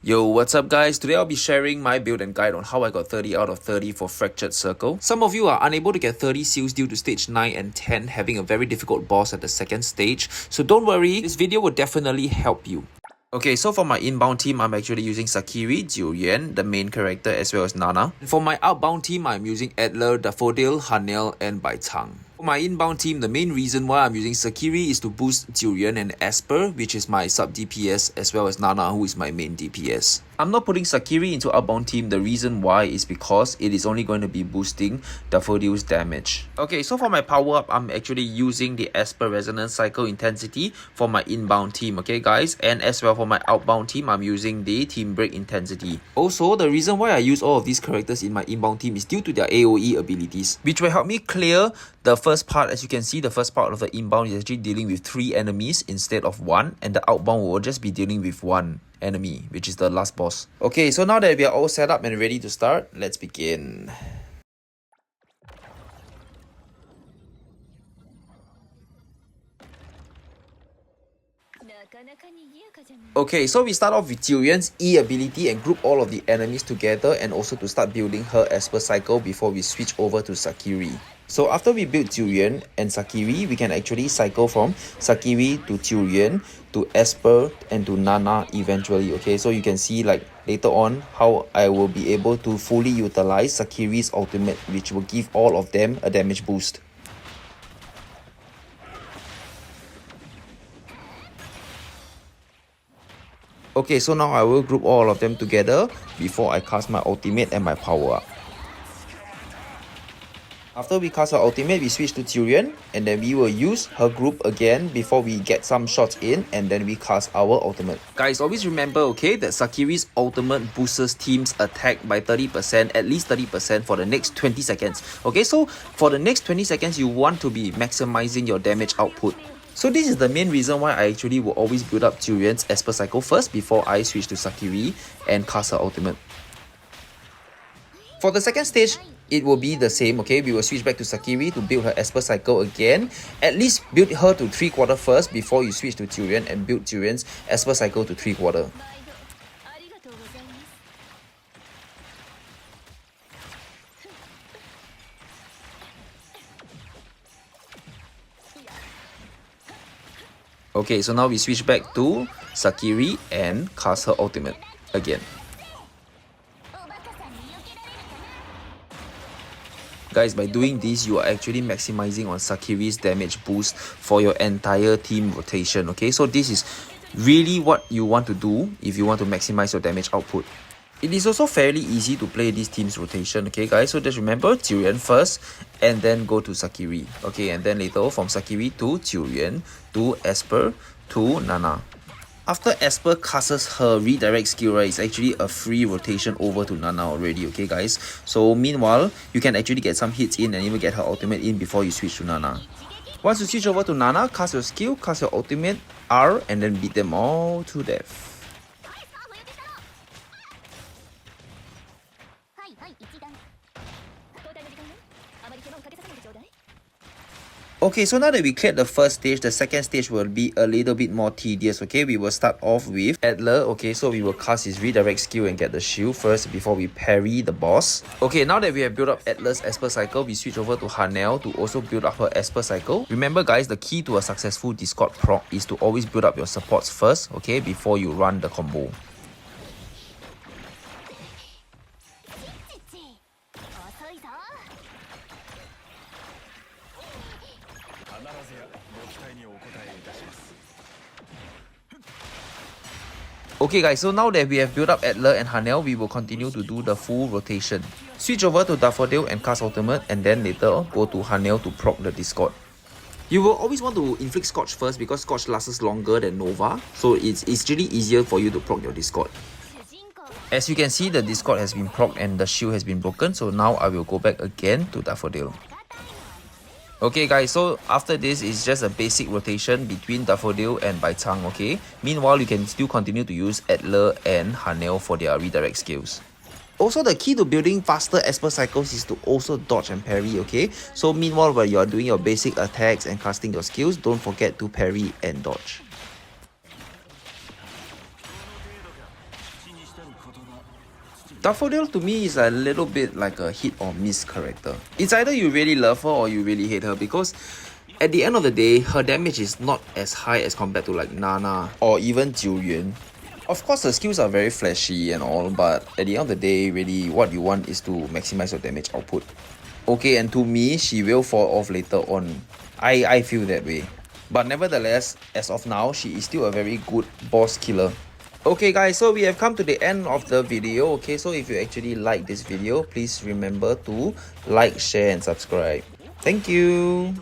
Yo, what's up guys? Today I'll be sharing my build and guide on how I got 30 out of 30 for Fractured Circle. Some of you are unable to get 30 seals due to stage 9 and 10 having a very difficult boss at the second stage. So don't worry, this video will definitely help you. Okay, so for my inbound team, I'm actually using Sakiri, Jiuyuan, the main character, as well as Nana. And for my outbound team, I'm using Adler, Daffodil, Hanel, and Baitang. For my inbound team, the main reason why I'm using Sakiri is to boost Jiuyuan and Esper, which is my sub DPS, as well as Nana, who is my main DPS. I'm not putting Sakiri into outbound team. The reason why is because it is only going to be boosting Daffodil's damage. Okay, so for my power up, I'm actually using the Esper Resonance Cycle Intensity for my inbound team, okay guys? And as well for my outbound team, I'm using the Team Break Intensity. Also, the reason why I use all of these characters in my inbound team is due to their AoE abilities, which will help me clear the first part. As you can see, the first part of the inbound is actually dealing with 3 enemies instead of 1, and the outbound will just be dealing with 1 enemy, which is the last boss. Okay, so now that we are all set up and ready to start, let's begin. Okay, so we start off with Jiuyuan's E ability and group all of the enemies together, and also to start building her Esper cycle before we switch over to Sakiri. So after we build Jiuyuan and Sakiri, we can actually cycle from Sakiri to Jiuyuan to Esper and to Nana eventually. Okay, so you can see like later on how I will be able to fully utilize Sakiri's ultimate, which will give all of them a damage boost. Okay, so now I will group all of them together before I cast my ultimate and my power up. After we cast our ultimate, we switch to Jiuyuan, and then we will use her group again before we get some shots in, and then we cast our ultimate. Guys, always remember, okay, that Sakiri's ultimate boosts team's attack by 30%, at least 30% for the next 20 seconds. Okay, so for the next 20 seconds, you want to be maximizing your damage output. So this is the main reason why I actually will always build up Jiuyuan's Esper cycle first before I switch to Sakiri and cast her ultimate. For the second stage, it will be the same, okay? We will switch back to Sakiri to build her Esper cycle again. At least build her to 3/4 first before you switch to Jiuyuan and build Jiuyuan's Esper cycle to 3/4. Okay, so now we switch back to Sakiri and cast her ultimate again. Guys, by doing this, you are actually maximizing on Sakiri's damage boost for your entire team rotation, okay? So this is really what you want to do if you want to maximize your damage output. It is also fairly easy to play this team's rotation, okay guys? So just remember, Jiuyuan first, and then go to Sakiri, okay? And then later from Sakiri to Jiuyuan, to Esper, to Nana. After Esper casts her redirect skill, right, it's actually a free rotation over to Nana already, okay guys? So meanwhile, you can actually get some hits in and even get her ultimate in before you switch to Nana. Once you switch over to Nana, cast your skill, cast your ultimate, R, and then beat them all to death. Okay, so now that we cleared the first stage, the second stage will be a little bit more tedious, okay? We will start off with Adler, okay? So we will cast his redirect skill and get the shield first before we parry the boss. Okay, now that we have built up Adler's Esper cycle, we switch over to Hanel to also build up her Esper cycle. Remember guys, the key to a successful Discord proc is to always build up your supports first, okay? Before you run the combo. Okay guys, so now that we have built up Adler and Hanel, we will continue to do the full rotation. Switch over to Daffodil and cast ultimate, and then later go to Hanel to proc the Discord. You will always want to inflict Scorch first because Scorch lasts longer than Nova, so it's really easier for you to proc your Discord. As you can see, the Discord has been proc and the shield has been broken, so now I will go back again to Daffodil. Okay guys, so after this is just a basic rotation between Daffodil and Baitang, okay? Meanwhile, you can still continue to use Adler and Hanel for their redirect skills. Also, the key to building faster Esper cycles is to also dodge and parry, okay? So meanwhile, while you are doing your basic attacks and casting your skills, don't forget to parry and dodge. Daffodil to me is a little bit like a hit or miss character. It's either you really love her or you really hate her, because at the end of the day, her damage is not as high as compared to like Nana or even Jiuyuan. Of course, her skills are very flashy and all, but at the end of the day, really what you want is to maximize your damage output. Okay, and to me, she will fall off later on. I feel that way. But nevertheless, as of now, she is still a very good boss killer. Okay guys, so we have come to the end of the video. Okay, so if you actually like this video, please remember to like, share and subscribe. Thank you.